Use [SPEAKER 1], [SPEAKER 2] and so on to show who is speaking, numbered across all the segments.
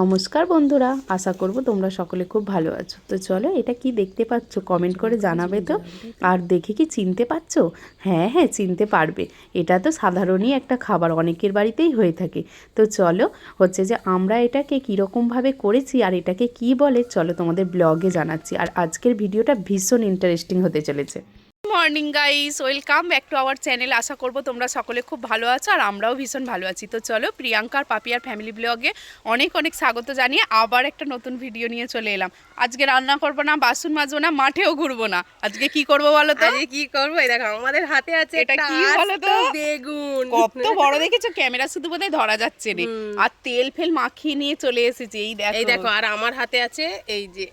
[SPEAKER 1] নমস্কার বন্ধুরা, আশা করব তোমরা সকলে খুব ভালো আছো। তো চলো, এটা কি দেখতে পাচ্ছ কমেন্ট করে জানাবে তো। আর দেখে কি চিনতে পারছো? হ্যাঁ হ্যাঁ, চিনতে পারবে। এটা তো সাধারণই একটা খাবার, অনেকের বাড়িতেই হয়ে থাকে। তো চলো, হচ্ছে যে আমরা এটাকে কীরকমভাবে করেছি আর এটাকে কি বলে, চলো তোমাদের ব্লগে জানাচ্ছি। আর আজকের ভিডিওটা ভীষণ ইন্টারেস্টিং হতে চলেছে। Morning guys, welcome back to our channel. আশা করব তোমরা সকলে খুব ভালো আছো আর আমরাও ভীষণ ভালো আছি। তো চলো, প্রিয়াঙ্কার পাপিয়ার ফ্যামিলি ব্লগে অনেক অনেক স্বাগত জানিয়ে আবার একটা নতুন ভিডিও নিয়ে চলে এলাম। আজকে রান্না করবো না, বাসন মাজবো না, মাঠেও ঘুরবো না। আজকে কি করবো বলো তো?
[SPEAKER 2] আজকে কি করবো? এই দেখো আমাদের হাতে আছে
[SPEAKER 1] এটা কি বলো তো?
[SPEAKER 2] বেগুন।
[SPEAKER 1] কত বড় দেখেছো, ক্যামেরা শুধু বোধহয় ধরা যাচ্ছে না। আর তেল ফেল মাখিয়ে নিয়ে চলে এসেছি। এই দেখো
[SPEAKER 2] আর আমার হাতে আছে এই যে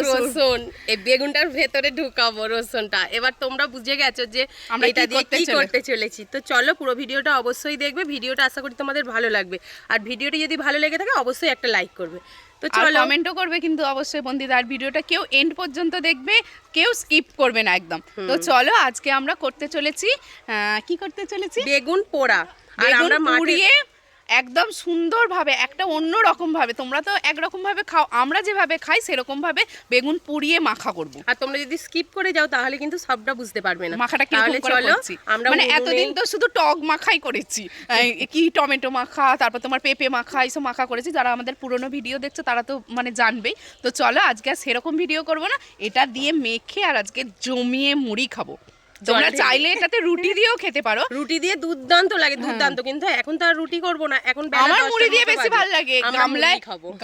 [SPEAKER 2] রসুন। এই বেগুনটার ভেতরে ঢুকাবো রসুনটা। এবার তোমরা বুঝে গেছো যে আমরা এটা দিয়ে কি করতে চলেছি। তো চলো, পুরো ভিডিওটা অবশ্যই দেখবে। ভিডিওটা আশা করি তোমাদের ভালো লাগবে। আর ভিডিওটি যদি ভালো লেগে থাকে অবশ্যই একটা লাইক করবে। তো চলো,
[SPEAKER 1] কমেন্টও করবে কিন্তু অবশ্যই বন্ধুরা। আর ভিডিওটা কেউ এন্ড পর্যন্ত দেখবে, কেউ স্কিপ করবে না একদম। তো চলো, আজকে আমরা করতে চলেছি কি করতে চলেছি?
[SPEAKER 2] বেগুন পোড়া। আর আমরা
[SPEAKER 1] পুড়িয়ে একদম সুন্দরভাবে, একটা অন্য রকমভাবে, তোমরা তো একরকমভাবে খাও, আমরা যেভাবে খাই সেরকমভাবে বেগুন পুড়িয়ে মাখা করব।
[SPEAKER 2] আর তোমরা যদি স্কিপ করে যাও তাহলে কিন্তু সবটা বুঝতে পারবে না
[SPEAKER 1] মাখাটা কি করে করছি। মানে এতদিন তো শুধু টক মাখাই করেছি, কি টমেটো মাখা, তারপর তোমার পেঁপে মাখা, এইসব মাখা করেছি। যারা আমাদের পুরনো ভিডিও দেখছো তারা তো মানে জানবেই। তো চলো, আজকে আর সেরকম ভিডিও করবো না, এটা দিয়ে মেখে আর আজকে জমিয়ে মুড়ি খাবো। তোমরা চাইলে এটাতে রুটি দিয়েও খেতে পারো।
[SPEAKER 2] রুটি দিয়ে দুর্দান্ত লাগে, দুর্দান্ত। কিন্তু এখন তো আর রুটি করবো না, এখন
[SPEAKER 1] আমার মুড়ি দিয়ে বেশি ভালো লাগে।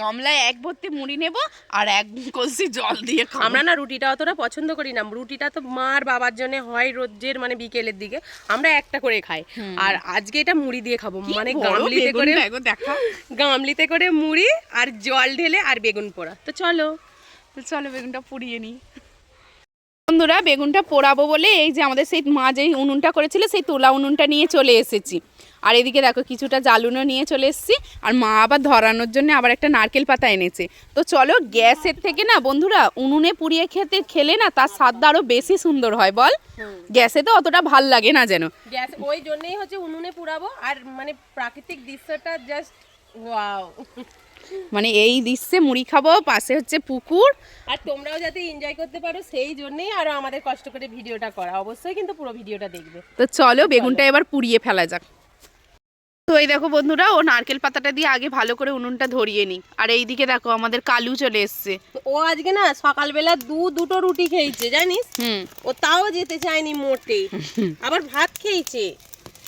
[SPEAKER 1] গামলায় এক ভর্তি মুড়ি নেব আর এক কলসি জল দিয়ে খাবো।
[SPEAKER 2] আমরা না রুটিটা অতটা পছন্দ করি না। রুটিটা তো মার বাবার জন্য হয় রোজের, মানে বিকেলের দিকে আমরা একটা করে খাই। আর আজকে এটা মুড়ি দিয়ে খাবো, মানে গামলিতে করে মুড়ি আর জল ঢেলে আর বেগুন পোড়া। তো চলো
[SPEAKER 1] বেগুনটা পুড়িয়ে নিই বন্ধুরা। বেগুনটা পোড়াবো বলে এই যে আমাদের সেই মা যেই উনুনটা করেছিল সেই তোলা উনুনটা নিয়ে চলে এসেছি। আর এদিকে দেখো কিছুটা জালুনও নিয়ে চলে এসেছি। আর মা আবার ধরানোর জন্য আবার একটা নারকেল পাতা এনেছে। তো চলো, গ্যাসের থেকে না বন্ধুরা উনুনে পুড়িয়ে খেলে না তার স্বাদটা আরো বেশি সুন্দর হয়। বল, গ্যাসে তো অতটা ভাল লাগে না যেন।
[SPEAKER 2] গ্যাস ওই জন্যই হচ্ছে উনুনে পুড়াবো। আর মানে প্রাকৃতিক দৃশ্যটা জাস্ট ওয়াও।
[SPEAKER 1] মানে এই দৃশ্যে মুড়ি খাবো, পাশে হচ্ছে পুকুর,
[SPEAKER 2] আর তোমরাও যাতে এনজয় করতে পারো সেই জন্যই আরো আমাদের কষ্ট করে ভিডিওটা করা। অবশ্যই কিন্তু পুরো ভিডিওটা দেখবে।
[SPEAKER 1] তো চলো, বেগুনটা এবার পুড়িয়ে ফেলা যাক। তো এই দেখো বন্ধুরা, ও নারকেল পাতাটা দিয়ে আগে ভালো করে উনুনটা ধরিয়ে নি। আর এইদিকে দেখো আমাদের কালু চলে এসছে।
[SPEAKER 2] ও আজকে না সকালবেলা দুটো রুটি খেয়েছে জানিস। ও তাও যেতে চায়নি মোটে, আবার ভাত খেয়েছে।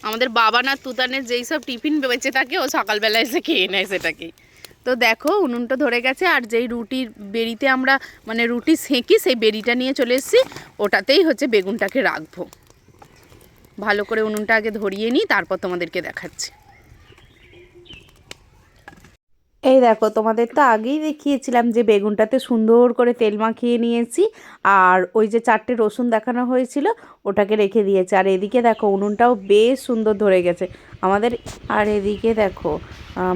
[SPEAKER 1] আমাদের বাবা না তুতানের যেই সব টিফিন বেঁচে থাকে ও সকালবেলা এসে খেয়ে নেয় সেটাকে। তো দেখো উনুনটা ধরে গেছে। আর যেই রুটির বেড়িতে আমরা মানে রুটি সেঁকি, সেই বেড়িটা নিয়ে চলে এসেছি, ওটাতেই হচ্ছে বেগুনটাকে রাখবো। ভালো করে উনুনটা আগে ধরিয়ে নিই, তারপর তোমাদেরকে দেখাচ্ছি। এই দেখো, তোমাদের তো আগেই দেখিয়েছিলাম যে বেগুনটাতে সুন্দর করে তেল মাখিয়ে নিয়েছি। আর ওই যে 4টে রসুন দেখানো হয়েছিল ওটাকে রেখে দিয়েছে। আর এদিকে দেখো উনুনটাও বেশ সুন্দর ধরে গেছে আমাদের। আর এদিকে দেখো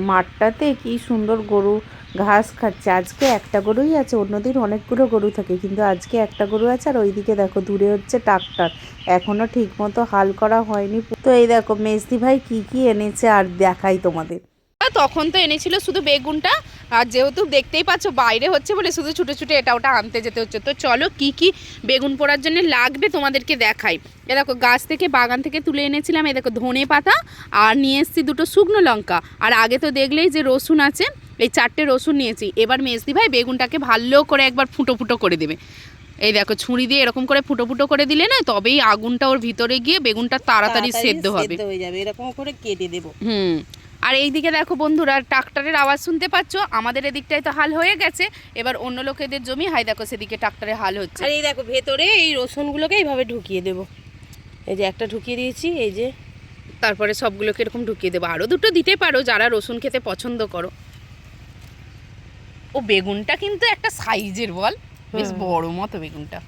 [SPEAKER 1] মাঠটাতে কি সুন্দর গরু ঘাস খাচ্ছে। আজকে একটা গরুই আছে, অন্যদিন অনেকগুলো গরু থাকে, কিন্তু আজকে একটা গরু আছে। আর ওইদিকে দেখো দূরে হচ্ছে ট্রাক্টর, এখনও ঠিক মতো হাল করা হয়নি। তো এই দেখো মেজদি ভাই কি কি এনেছে আর দেখাই তোমাদের। তখন তো এনেছিল শুধু বেগুনটা, আর যেহেতু দেখতেই পাচ্ছ বাইরে হচ্ছে বলে শুধু ছুটে ছুটে এটা ওটা আনতে যেতে হচ্ছে। তো চলো কি কি বেগুন পোড়ার জন্য লাগবে তোমাদেরকে দেখাই। এ দেখো গাছ থেকে বাগান থেকে তুলে এনেছিলাম, এ দেখো ধনে পাতা, আর নিয়ে এসেছি 2টো শুকনো লঙ্কা। আর আগে তো দেখলেই যে রসুন আছে, এই 4টে রসুন নিয়েছি। এবার মেজদি ভাই বেগুনটাকে ভালো করে একবার ফুটো ফুটো করে দেবে। এই দেখো ছুরি দিয়ে এরকম করে ফুটো ফুটো করে দিলে না, তবেই আগুনটা ওর ভিতরে গিয়ে বেগুনটা তাড়াতাড়ি সেদ্ধ হবে।
[SPEAKER 2] এরকম করে কেটে দেবো।
[SPEAKER 1] আর এইদিকে দেখো বন্ধুরা, ট্রাক্টরের আওয়াজ শুনতে পাচ্ছ। আমাদের এদিকটায় তো হাল হয়ে গেছে, এবার অন্য লোকেদের জমি, হাই দেখো সেদিকে ট্রাক্টরের হাল হচ্ছে।
[SPEAKER 2] আর এই দেখো ভেতরে এই রসুনগুলোকে এইভাবে ঢুকিয়ে দেবো। এই যে একটা ঢুকিয়ে দিয়েছি, এই যে
[SPEAKER 1] তারপরে সবগুলোকে এরকম ঢুকিয়ে দেবো। আরও 2টো দিতে পারো যারা রসুন খেতে পছন্দ করো। ও বেগুনটা কিন্তু একটা সাইজের, বল, বেশ বড় মতো বেগুনটা।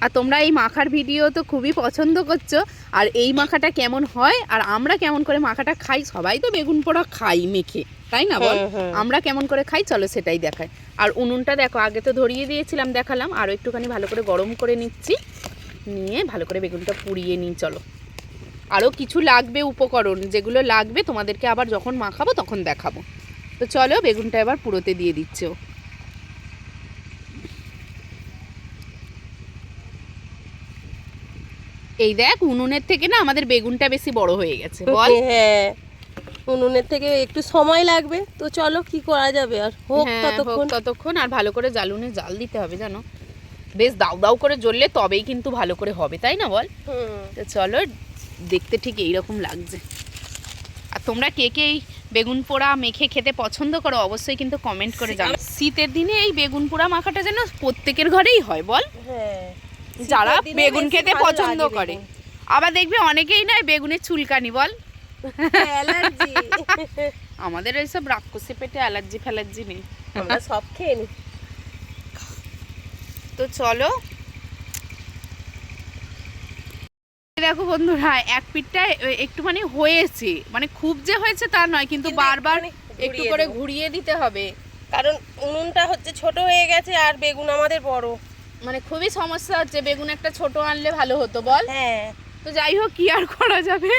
[SPEAKER 1] আর তোমরা এই মাখার ভিডিও তো খুবই পছন্দ করছো। আর এই মাখাটা কেমন হয় আর আমরা কেমন করে মাখাটা খাই, সবাই তো বেগুন পোড়া খাই মেখে, তাই না বল? আমরা কেমন করে খাই চলো সেটাই দেখাই। আর উনুনটা দেখো আগে তো ধরিয়ে দিয়েছিলাম, দেখালাম। আরও একটুখানি ভালো করে গরম করে নিচ্ছি, নিয়ে ভালো করে বেগুনটা পুড়িয়ে নিই। চলো আরও কিছু লাগবে উপকরণ, যেগুলো লাগবে তোমাদেরকে আবার যখন মাখাবো তখন দেখাবো। তো চলো বেগুনটা এবার পুরোতে দিয়ে দিচ্ছো। এই দেখ উনুনের থেকে না আমাদের বেগুনটা বেশি বড় হয়ে গেছে বল।
[SPEAKER 2] হ্যাঁ উনুনের থেকে একটু সময় লাগবে, তো চলো কি করা যাবে, আর হোক
[SPEAKER 1] ততক্ষণ। আর ভালো করে জ্বালুনে জাল দিতে হবে জানো, বেশ দাউ দাউ করে জ্বললে তবেই কিন্তু ভালো করে হবে, তাই না বল? তো চলো, দেখতে ঠিক এইরকম লাগছে। আর তোমরা কে কে এই বেগুন পোড়া মেখে খেতে পছন্দ করো অবশ্যই কিন্তু কমেন্ট করে জানাও। শীতের দিনে এই বেগুন পোড়া মাখাটা যেন প্রত্যেকের ঘরেই হয় বল।
[SPEAKER 2] হ্যাঁ
[SPEAKER 1] যারা বেগুন খেতে পছন্দ করে, আবার দেখবে অনেকেই নয় বেগুনের চুলকানি বল,
[SPEAKER 2] অ্যালার্জি।
[SPEAKER 1] আমাদের এইসব রাক্ষসে পেটে অ্যালার্জি ফ্যালার্জি নেই,
[SPEAKER 2] আমরা সব খেয়ে নিই।
[SPEAKER 1] তো চলো দেখো বন্ধুরা, এক পিঠটা একটুখানি হয়েছে, মানে খুব যে হয়েছে তা নয়, কিন্তু বারবার একটু করে ঘুরিয়ে দিতে হবে,
[SPEAKER 2] কারণ উনুনটা হচ্ছে ছোট হয়ে গেছে আর বেগুন আমাদের বড়,
[SPEAKER 1] মানে খুবই সমস্যা হচ্ছে। বেগুন একটা ছোট আনলে ভালো হতো বল।
[SPEAKER 2] হ্যাঁ
[SPEAKER 1] তো যাই হোক, কি আর করা যাবে,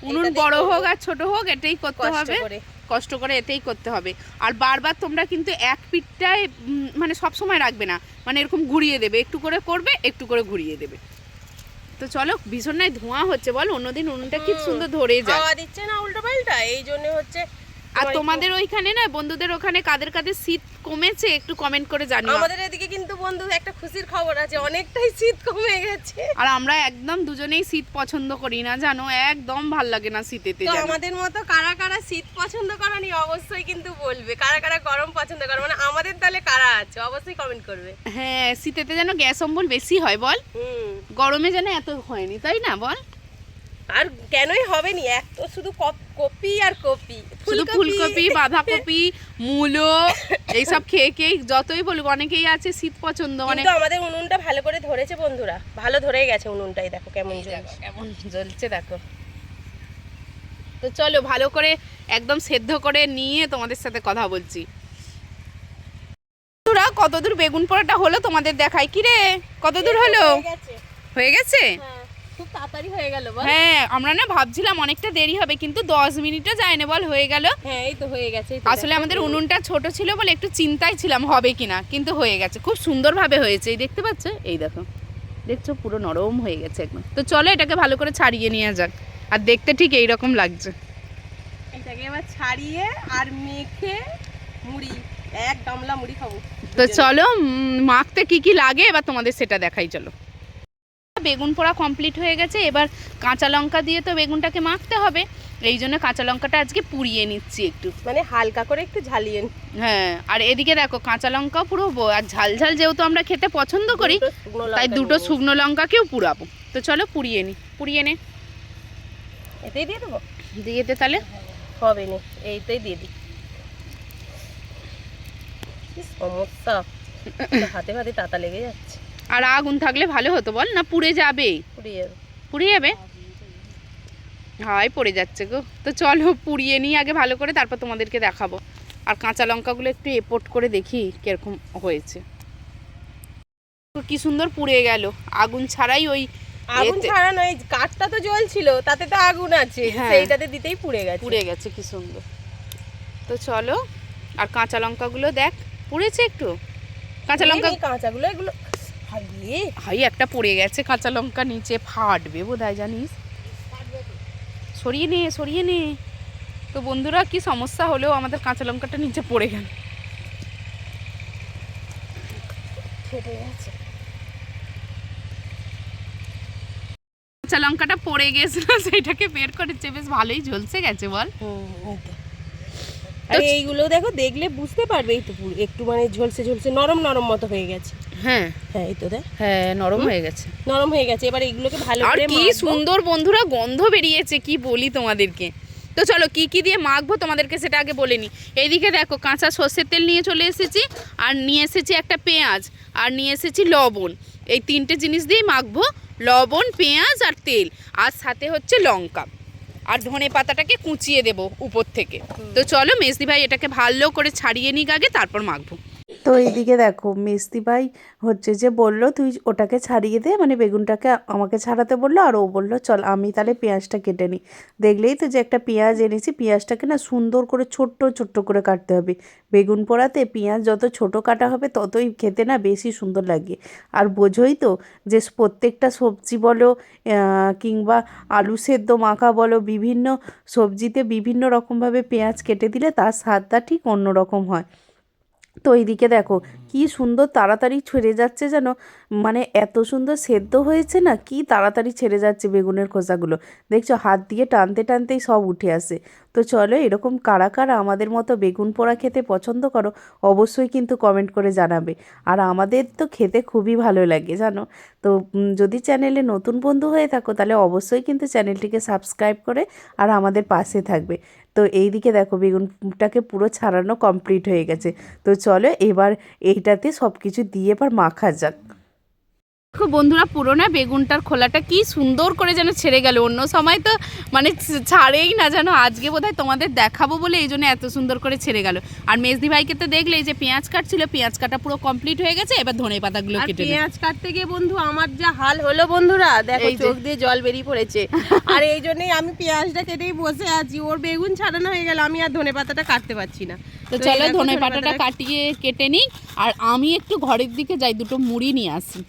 [SPEAKER 1] উনুন বড় হোক আর ছোট হোক এটাই করতে হবে, কষ্ট করে এটাই করতে হবে। আর বারবার তোমরা কিন্তু এক পিঠটায় মানে সব সময় রাখবে না, মানে এরকম ঘুরিয়ে দেবে, একটু করে করবে একটু করে ঘুরিয়ে দেবে। তো চলো, ভীষণ নাই ধোঁয়া হচ্ছে বল, অন্যদিন উনুনটা কি সুন্দর ধরে যায়,
[SPEAKER 2] হাওয়া দিচ্ছে না উল্টো পাল্টা, এই জন্য হচ্ছে।
[SPEAKER 1] আর তোমাদের ওইখানে না বন্ধুদের ওখানে কাদের কাদের শীত কমেছে একটু কমেন্ট করে জানিও।
[SPEAKER 2] আমাদের এদিকে কিন্তু বন্ধু একটা খুশির খবর আছে, অনেকটাই শীত কমে গেছে।
[SPEAKER 1] আর আমরা একদম দুজনেই শীত পছন্দ করি না জানো, একদম ভাল লাগে না শীতেতে।
[SPEAKER 2] তো আমাদের মতো কারা কারা শীত পছন্দ করনি অবশ্যই কিন্তু বলবে, কারা কারা গরম পছন্দ করে, মানে আমাদের তাহলে কারা আছে অবশ্যই কমেন্ট করবে।
[SPEAKER 1] হ্যাঁ, শীতেতে যেন গ্যাস অম্বল বেশি হয় বল, গরমে যেন এত হয়নি, তাই না বল?
[SPEAKER 2] আর কেনই হবে নি, এক তো শুধু কপি আর কপি,
[SPEAKER 1] শুধু ফুলকপি বাঁধাকপি মূলো এইসব খেয়ে খেয়ে যতই বলবো, অনেকেই আছে শীত পছন্দ, মানে
[SPEAKER 2] আমাদের উনুনটা ভালো করে ধরেছে বন্ধুরা, ভালো ধরেই গেছে উনুনটাই, দেখো কেমন জ্বলছে,
[SPEAKER 1] কেমন জ্বলছে দেখো। তো চলো ভালো করে একদম সেদ্ধ করে নিয়ে তোমাদের সাথে কথা বলছি। কতদূর বেগুন পোড়াটা হলো তোমাদের দেখাই, কি রে কতদূর হলো? হয়ে গেছে?
[SPEAKER 2] খুব তাড়াতাড়ি হয়ে গেল বল।
[SPEAKER 1] হ্যাঁ, আমরা না ভাবছিলাম অনেকটা দেরি হবে, কিন্তু 10 মিনিটও যায় না বল, হয়ে গেল।
[SPEAKER 2] হ্যাঁ এই তো হয়ে গেছে।
[SPEAKER 1] আসলে আমাদের উনুনটা ছোট ছিল বলে একটু চিন্তায় ছিলাম হবে কিনা, কিন্তু হয়ে গেছে, খুব সুন্দরভাবে হয়েছে। এই দেখতে পাচ্ছ, এই দেখো, দেখছো পুরো নরম হয়ে গেছে একদম। তো চলো এটাকে ভালো করে ছাড়িয়ে নিয়ে যাক, আর দেখতে ঠিক এইরকম লাগছে।
[SPEAKER 2] এটাকে এবার ছাড়িয়ে আর মেখে মুড়ি, এক গামলা মুড়ি খাবো।
[SPEAKER 1] তো চলো মাখতে কি কি লাগে এবার তোমাদের সেটা দেখাই। চলো, বেগুন পোড়া কমপ্লিট হয়ে গেছে, এবার কাঁচা লঙ্কা দিয়ে তো বেগুনটাকে মাখতে হবে, এই জন্য কাঁচা লঙ্কাটা আজকে পুড়িয়ে নিচ্ছি একটু,
[SPEAKER 2] মানে হালকা করে একটু ঝালিয়ে।
[SPEAKER 1] হ্যাঁ, আর এদিকে দেখো কাঁচা লঙ্কাও পুরোবো, আর ঝাল ঝাল যেহেতু আমরা খেতে পছন্দ করি তাই দুটো শুকনো লঙ্কাকেও পুড়াবো। তো চলো পুড়িয়ে নি, পুড়িয়ে নে,
[SPEAKER 2] এতেই দিয়ে দেবো,
[SPEAKER 1] দিয়ে দে তাহলে,
[SPEAKER 2] হবে না এইটাই দিয়ে দিই। কি সমস্যা, হাতে হাতে তাতা লেগে যাচ্ছে।
[SPEAKER 1] আর আগুন থাকলে ভালো হতো বল, না পুড়ে যাবে? পুড়ে যাবে, হাই পড়ে যাচ্ছে গো। তো চলো পুড়িয়ে নিই আগে ভালো করে, তারপর তোমাদেরকে দেখাবো। আর কাঁচা লঙ্কাগুলো একটু এপোর্ট করে দেখি কিরকম হয়েছে। কি সুন্দর পুড়ে গেল, আগুন ছাড়াই। ওই
[SPEAKER 2] আগুন ছাড়া নয়, কাঠটা তো জ্বলছিল, তাতে তো আগুন আছে, সেইটাতে দিতেই পুড়ে গেছে,
[SPEAKER 1] কি সুন্দর। তো চলো, আর কাঁচা লঙ্কাগুলো দেখ পুড়েছে একটু,
[SPEAKER 2] কাঁচাগুলো এগুলো
[SPEAKER 1] হাই একটা পড়ে গেছে কাঁচা লঙ্কা, নিচে ফাটবে বোধহয় জানিস, সরিয়ে নে। তো বন্ধুরা কি সমস্যা হলো, আমাদের কাঁচা লঙ্কাটা নিচে পড়ে গেল,
[SPEAKER 2] ফেটে গেছে।
[SPEAKER 1] কাঁচা লঙ্কাটা পড়ে গেছিল, সেটাকে বের করেছে, বেশ ভালোই ঝলসে গেছে বল।
[SPEAKER 2] আর এইগুলো দেখো, দেখলে বুঝতে পারবে, এই তো একটু মানে ঝলসে ঝলসে নরম নরম মতো হয়ে গেছে।
[SPEAKER 1] হ্যাঁ
[SPEAKER 2] হ্যাঁ এই তো দেখ,
[SPEAKER 1] হ্যাঁ নরম হয়ে গেছে।
[SPEAKER 2] এবার এইগুলোকে ভালো
[SPEAKER 1] আর
[SPEAKER 2] করে
[SPEAKER 1] কি সুন্দর বন্ধুরা গন্ধ বেরিয়েছে, কি বলি তোমাদেরকে। তো চলো কি কি দিয়ে মাখবো তোমাদেরকে সেটা আগে বলে নিই। এইদিকে দেখো কাঁচা সর্ষের তেল নিয়ে চলে এসেছি, আর নিয়ে এসেছি একটা পেঁয়াজ, আর নিয়ে এসেছি লবণ। এই তিনটে জিনিস দিয়েই মাখবো, লবণ পেঁয়াজ আর তেল, আর সাথে হচ্ছে লঙ্কা, আর ধনে পাতাটাকে কুচিয়ে দেব উপর থেকে। তো চলো মেজদি ভাই এটাকে ভালো করে ছাড়িয়ে নিক আগে, তারপর মাখবো। তো এইদিকে দেখো মিস্তি ভাই হচ্ছে যে বলল তুই ওটাকে ছাড়িয়ে দে, মানে বেগুনটাকে আমাকে ছাড়াতে বললো, আর ও বললো চল আমি তাহলে পেঁয়াজটা কেটে নিই। দেখলেই তো যে একটা পেঁয়াজ এনেছি, পেঁয়াজটাকে না সুন্দর করে ছোট্ট ছোট্ট করে কাটতে হবে। বেগুন পোড়াতে পেঁয়াজ যত ছোট কাটা হবে ততই খেতে না বেশি সুন্দর লাগে। আর বোঝোই তো যে প্রত্যেকটা সবজি বলো কিংবা আলু সেদ্ধ মাখা বলো, বিভিন্ন সবজিতে বিভিন্ন রকমভাবে পেঁয়াজ কেটে দিলে তার স্বাদটা ঠিক অন্য রকম হয়। তো এইদিকে দেখো কি সুন্দর তাড়াতাড়ি ছেড়ে যাচ্ছে যেন, মানে এত সুন্দর সেদ্ধ হয়েছে না, কি তাড়াতাড়ি ছেড়ে যাচ্ছে বেগুনের খোসাগুলো। দেখছো হাত দিয়ে টানতে টানতেই সব উঠে আসে। তো চলো এরকম কারা কারা আমাদের মতো বেগুন পোড়া খেতে পছন্দ করো অবশ্যই কিন্তু কমেন্ট করে জানাবে। আর আমাদের তো খেতে খুবই ভালো লাগে জানো। তো যদি চ্যানেলে নতুন বন্ধু হয়ে থাকো তাহলে অবশ্যই কিন্তু চ্যানেলটিকে সাবস্ক্রাইব করে আর আমাদের পাশে থাকবে। তো এইদিকে দেখো বেগুনটাকে পুরো ছাড়ানো কমপ্লিট হয়ে গেছে। তো চলো এবার এইটাতে সব কিছু দিয়ে এবার মাখা যাক।
[SPEAKER 3] দেখো বন্ধুরা, পুরোনো বেগুনটার খোলাটা কি সুন্দর করে যেন ছেড়ে গেল। অন্য সময় তো মানে ছাড়েই না, যেন আজকে বোধহয় তোমাদের দেখাবো বলে এই জন্য এত সুন্দর করে ছেড়ে গেল। আর মেজদি ভাইকে তো দেখলে যে পেঁয়াজ কাটছিল, পেঁয়াজ কাটা পুরো কমপ্লিট হয়ে গেছে। এবার ধনে পাতাগুলো কেটে
[SPEAKER 2] পেঁয়াজ কাটতে গিয়ে বন্ধু আমার যা হাল হলো বন্ধুরা, দেখো চোখ দিয়ে জল বেরিয়ে পড়েছে। আর এই জন্যই আমি পেঁয়াজটা কেটেই বসে আছি, ওর বেগুন ছাড়ানো হয়ে গেল, আমি আর ধনে পাতাটা কাটতে পারছি না।
[SPEAKER 3] তো চলো ধনে পাতাটা কাটিয়ে কেটে নিই, আর আমি একটু ঘরের দিকে যাই, দুটো মুড়ি নিয়ে আসি।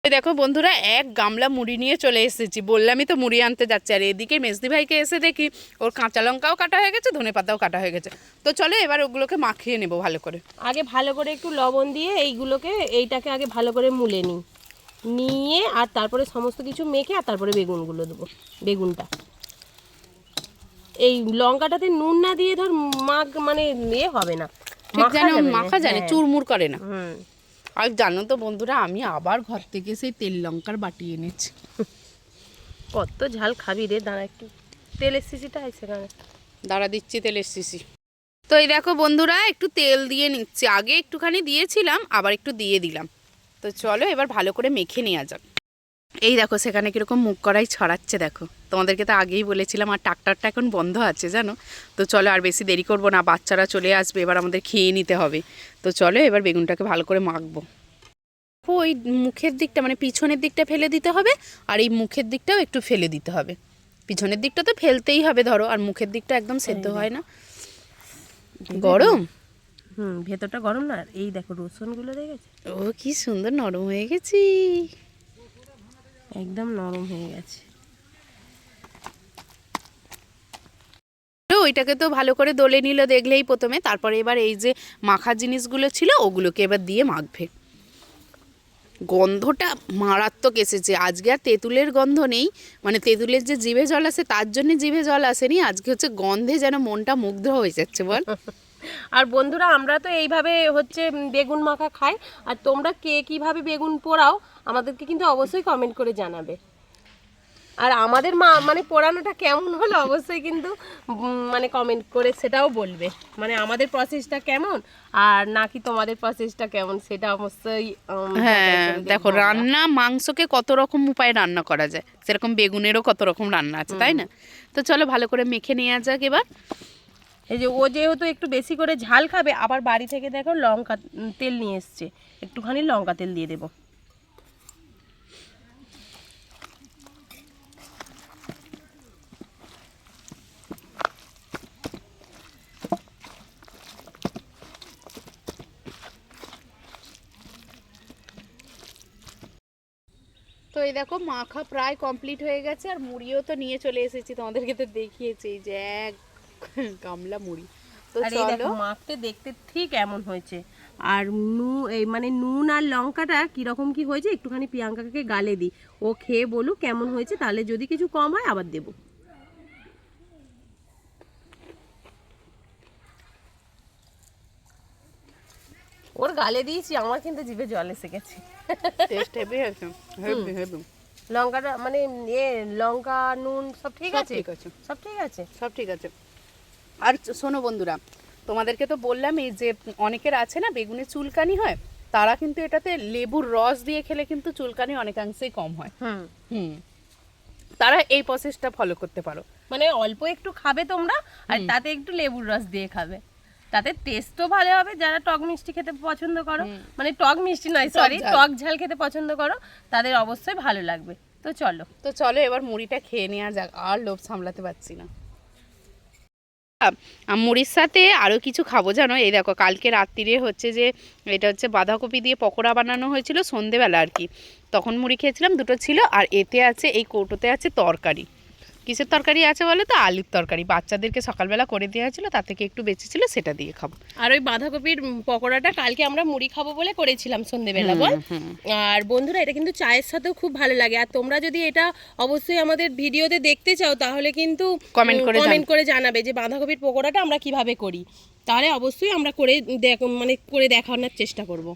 [SPEAKER 3] দেখো বন্ধুরা, এক গামলা মুড়ি নিয়ে চলে এসেছি, বললামই তো মুড়ি আনতে যাচ্ছে। আর এদিকে মেজদি ভাইকে এসে দেখি ওর কাঁচা লঙ্কাও কাটা হয়ে গেছে, ধনে পাতাও কাটা হয়ে গেছে। তো চলো এবার ওগুলোকে মাখিয়ে নেবো ভালো করে।
[SPEAKER 2] আগে ভালো করে একটু লবণ দিয়ে এইটাকে আগে ভালো করে মুলে নিয়ে আর তারপরে সমস্ত কিছু মেখে আর তারপরে বেগুনগুলো দেবো। বেগুনটা এই লঙ্কাটাতে নুন না দিয়ে ধর মানে হবে না,
[SPEAKER 3] ঠিক যেন মাখা যায় না, চুরমুর করে না। আর জানো তো বন্ধুরা, আমি আবার ঘর থেকে সেই তেল লঙ্কার বাটি এনেছি।
[SPEAKER 2] কত ঝাল খাবি রে, দাঁড়া একটু তেলের শিশিটা আছে সেখানে,
[SPEAKER 3] দাঁড়া দিচ্ছি তেলের শিশি। তো এই দেখো বন্ধুরা, একটু তেল দিয়ে নিচ্ছি, আগে একটুখানি দিয়েছিলাম আবার একটু দিয়ে দিলাম। তো চলো এবার ভালো করে মেখে নেওয়া যাক। এই দেখো সেখানে কীরকম মুখ কড়াই ছড়াচ্ছে, দেখো তোমাদেরকে তো আগেই বলেছিলাম। আর ট্রাক্টরটা এখন বন্ধ আছে জানো। তো চলো আর বেশি দেরি করবো না, বাচ্চারা চলে আসবে, এবার আমাদের খেয়ে নিতে হবে। তো চলো এবার বেগুনটাকে ভালো করে মাখবো। ওই মুখের দিকটা মানে পিছনের দিকটা ফেলে দিতে হবে, আর এই মুখের দিকটাও একটু ফেলে দিতে হবে। পিছনের দিকটা তো ফেলতেই হবে ধরো, আর মুখের দিকটা একদম সেদ্ধ হয় না, গরম।
[SPEAKER 2] ভেতরটা গরম না। এই দেখো রসুনগুলো দেখেছো,
[SPEAKER 3] ও কি সুন্দর নরম হয়ে গেছি,
[SPEAKER 2] একদম নরম হয়ে গেছে।
[SPEAKER 3] ওইটাকে তো ভালো করে দলে নিল দেখলেই প্রথমে, তারপরে এবার এই যে মাখার জিনিসগুলো ছিল ওগুলোকে এবার দিয়ে মাখবে। গন্ধটা মারাত্মক এসেছে আজকে, আর তেঁতুলের গন্ধ নেই, মানে তেঁতুলের যে জিভে জল আসে তার জন্য জিভে জল আসেনি, আজকে হচ্ছে গন্ধে যেন মনটা মুগ্ধ হয়ে যাচ্ছে বল।
[SPEAKER 2] আর বন্ধুরা, আমরা তো এইভাবে হচ্ছে বেগুন মাখা খাই, আর তোমরা কে কিভাবে বেগুন পোড়াও আমাদেরকে কিন্তু অবশ্যই কমেন্ট করে জানাবে। আর আমাদের মানে পোড়ানোটা কেমন হলো অবশ্যই কিন্তু মানে কমেন্ট করে সেটাও বলবে, মানে আমাদের প্রসেসটা কেমন আর নাকি তোমাদের প্রসেসটা কেমন সেটা অবশ্যই।
[SPEAKER 3] হ্যাঁ দেখো, রান্না মাংসকে কত রকম উপায়ে রান্না করা যায়, সেরকম বেগুনেরও কত রকম রান্না আছে, তাই না? তো চলো ভালো করে মেখে নেওয়া যাক এবার।
[SPEAKER 2] এই যে ও যেহেতু একটু বেশি করে ঝাল খাবে, আবার বাড়ি থেকে দেখো লঙ্কা তেল নিয়ে এসছে, একটুখানি লঙ্কা তেল দিয়ে দেবো।
[SPEAKER 3] তো এই দেখো মাখা প্রায় কমপ্লিট হয়ে গেছে, আর মুড়িও তো নিয়ে চলে এসেছি, তোমাদেরকে তো দেখিয়েছি এই যে এক গামলা মুড়ি। তো চলো
[SPEAKER 2] মাখতে দেখতে ঠিক এমন হয়েছে। আর এই মানে নুন আর লঙ্কাটা কিরকম কি হয়েছে একটুখানি প্রিয়াঙ্কাকে গালে দিই, ও খেয়ে বলুক কেমন হয়েছে, তাহলে যদি কিছু কম হয় আবার দেবো। ওর গালে দিয়েছি, আমার কিন্তু জিভে জল এসে গেছে।
[SPEAKER 3] টেস্ট হেভি আছে, হেভি হেভি।
[SPEAKER 2] লঙ্কাটা মানে লঙ্কা নুন সব ঠিক আছে, সব ঠিক আছে,
[SPEAKER 3] সব ঠিক আছে। আর শোনো বন্ধুরা, তোমাদেরকে তো বললাম এই যে অনেকের আছে না বেগুনে চুলকানি হয়, তারা কিন্তু এটাতে লেবুর রস দিয়ে খেলে কিন্তু চুলকানি অনেকাংশেই কম হয়। তারা এই প্রসেসটা ফলো করতে পারো,
[SPEAKER 2] মানে অল্প একটু খাবে তোমরা আর তাতে একটু লেবুর রস দিয়ে খাবে, তাতে টেস্টও ভালো হবে। যারা টক মিষ্টি খেতে পছন্দ করো, মানে টক মিষ্টি নয় সরি, টক ঝাল খেতে পছন্দ করো, তাদের অবশ্যই ভালো লাগবে। তো চলো
[SPEAKER 3] এবার মুড়িটা খেয়ে নেওয়া যাক, আর লোভ সামলাতে পারছি না। মুড়ির সাথে আরও কিছু খাবো জানো, এই দেখো কালকে রাত্রিরে হচ্ছে যে এটা হচ্ছে বাঁধাকপি দিয়ে পকোড়া বানানো হয়েছিল সন্ধেবেলা আর কি, তখন মুড়ি খেয়েছিলাম, দুটো ছিল। আর এতে আছে, এই কৌটোতে আছে তরকারি। কিসের তরকারি আছে বলো তো? আলুর তরকারি, বাচ্চাদেরকে সকালবেলা করে দেওয়া হয়েছিল, তার থেকে একটু বেঁচেছিল, সেটা দিয়ে খাবো।
[SPEAKER 2] আর ওই বাঁধাকপির পকোড়াটা কালকে আমরা মুড়ি খাবো বলে করেছিলাম সন্ধেবেলা, বল। আর বন্ধুরা এটা কিন্তু চায়ের সাথেও খুব ভালো লাগে। আর তোমরা যদি এটা অবশ্যই আমাদের ভিডিওতে দেখতে চাও তাহলে কিন্তু
[SPEAKER 3] কমেন্ট
[SPEAKER 2] করে জানাবে যে বাঁধাকপির পকোড়াটা আমরা কিভাবে করি, তাহলে অবশ্যই আমরা করে দেখানোর চেষ্টা করব।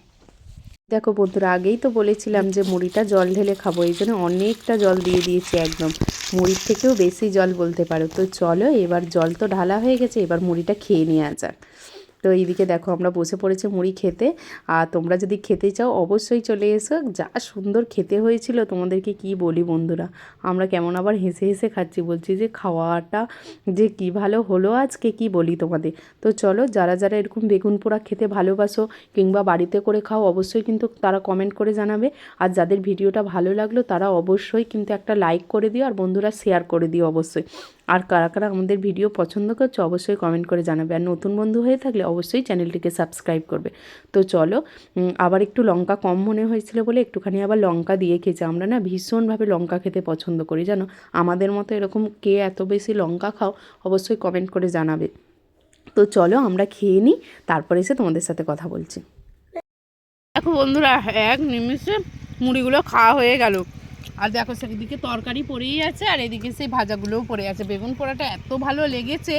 [SPEAKER 1] দেখো বন্ধুরা, আগেই তো বলেছিলাম যে মুড়িটা জল ঢেলে খাবো, এই জন্য অনেকটা জল দিয়ে দিয়েছি, একদম মুড়ির থেকেও বেশি জল বলতে পারো। তো চলো, এবার জল তো ঢালা হয়ে গেছে, এবার মুড়িটা খেয়ে নেওয়া যাক। তো এইদিকে দেখো আমরা বসে পড়েছি মুড়ি খেতে। আর তোমরা যদি খেতে চাও অবশ্যই চলে এসো। যা সুন্দর খেতে হয়েছিল তোমাদেরকে কি বলি বন্ধুরা, আমরা কেমন আবার হেসে হেসে খাচ্ছি, বলছি যে খাওয়াটা যে কি ভালো হলো আজকে, কি বলি তোমাদের। তো চলো, যারা যারা এরকম বেগুন পোড়া খেতে ভালোবাসো কিংবা বাড়িতে করে খাও, অবশ্যই কিন্তু তারা কমেন্ট করে জানাবে। আর যাদের ভিডিওটা ভালো লাগলো তারা অবশ্যই কিন্তু একটা লাইক করে দিও, আর বন্ধুরা শেয়ার করে দিও অবশ্যই। আর কারা কারা আমাদের ভিডিও পছন্দ করছো অবশ্যই কমেন্ট করে জানাবে। আর নতুন বন্ধু হয়ে থাকলে অবশ্যই চ্যানেলটিকে সাবস্ক্রাইব করবে। তো চলো, আবার একটু লঙ্কা কম মনে হয়েছিল বলে একটুখানি আবার লঙ্কা দিয়ে খেয়েছি। আমরা না ভীষণভাবে লঙ্কা খেতে পছন্দ করি জানো, আমাদের মতো এরকম কে এত বেশি লঙ্কা খাও অবশ্যই কমেন্ট করে জানাবে। তো চলো আমরা খেয়ে নিই, তারপরে এসে তোমাদের সাথে কথা বলছি।
[SPEAKER 3] দেখো বন্ধুরা, এক নিমিষে মুড়িগুলো খাওয়া হয়ে গেল। আর দেখো সেদিকে তরকারি পড়েই আছে, আর এদিকে সেই ভাজাগুলোও পড়ে আছে। বেগুন পোড়াটা এত ভালো লেগেছে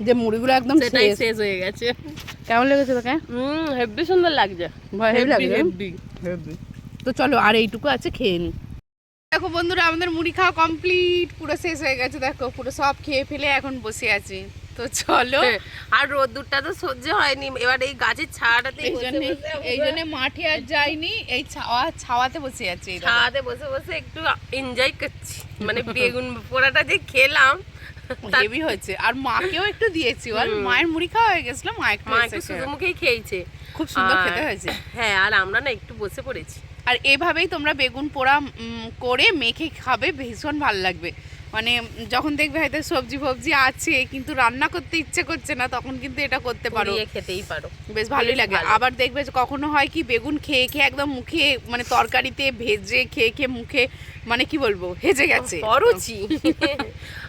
[SPEAKER 3] যে মুড়িগুলো একদম
[SPEAKER 2] শেষ হয়ে গেছে।
[SPEAKER 3] কেমন লেগেছে তোকে?
[SPEAKER 2] হেব্বি সুন্দর লাগছে,
[SPEAKER 3] হেভি লাগছে। তো চলো, আর এইটুকু আছে, খেয়ে নিই। দেখো বন্ধুরা, আমাদের মুড়ি খাওয়া কমপ্লিট, পুরো শেষ হয়ে গেছে। দেখো পুরো সব খেয়ে ফেলে এখন বসে আছি। তো চলো,
[SPEAKER 2] আর রোদ্দুরটা তো সহ্য হয়নি, এবার এই গাছের ছায়াটাতে
[SPEAKER 3] এই জন্য মাঠে আর যাইনি, এই ছাওয়াতে বসে আছি।
[SPEAKER 2] ছায়াতে বসে বসে একটু এনজয় করছি, মানে বেগুন পোড়াটা যে খেলাম
[SPEAKER 3] হেভি হয়েছে। আর মাকেও একটু দিয়েছি, আর মায়ের মুড়ি খাওয়া হয়ে গেছিল, মা একটু
[SPEAKER 2] শুধু মুখেই খেয়েছে,
[SPEAKER 3] খুব সুন্দর খেতে হয়েছে।
[SPEAKER 2] হ্যাঁ, আর আমরা না একটু বসে পড়েছি।
[SPEAKER 3] আর এভাবেই তোমরা বেগুন পোড়া করে মেখে খাবে, ভীষণ ভালো লাগবে। মানে যখন দেখবে হয়তো সবজি ফবজি আছে কিন্তু রান্না করতে ইচ্ছে করছে না, তখন কিন্তু এটা করতে পারো,
[SPEAKER 2] খেতেই পারো,
[SPEAKER 3] বেশ ভালোই লাগে। আবার দেখবে যে কখনো হয় কি, বেগুন খেয়ে খেয়ে একদম মুখে, মানে তরকারিতে ভেজে খেয়ে খেয়ে মুখে, মানে কি বলবো, হেজে গেছে,
[SPEAKER 2] অরুচি।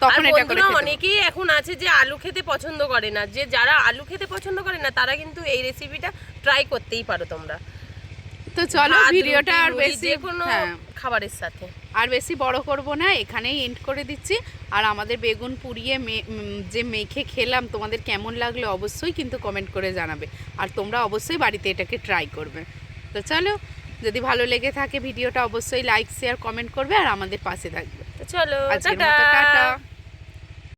[SPEAKER 3] তখন এটা করে
[SPEAKER 2] অনেকেই এখন আছে যে আলু খেতে পছন্দ করে না, যে যারা আলু খেতে পছন্দ করে না তারা কিন্তু এই রেসিপিটা ট্রাই করতেই পারো তোমরা।
[SPEAKER 3] তো চলো, ভিডিওটা আর বেশি
[SPEAKER 2] কোনো খাবারের সাথে
[SPEAKER 3] আর বেশি বড় করব না, এখানেই এন্ড করে দিচ্ছি। আর আমাদের বেগুন পুড়িয়ে যে মেখে খেলাম, তোমাদের কেমন লাগলো অবশ্যই কিন্তু কমেন্ট করে জানাবে। আর তোমরা অবশ্যই বাড়িতে এটাকে ট্রাই করবে। তো চলো, যদি ভালো লেগে থাকে ভিডিওটা অবশ্যই লাইক শেয়ার কমেন্ট করবে আর আমাদের পাশে থাকবে।
[SPEAKER 2] তো চলো,
[SPEAKER 3] টাটা।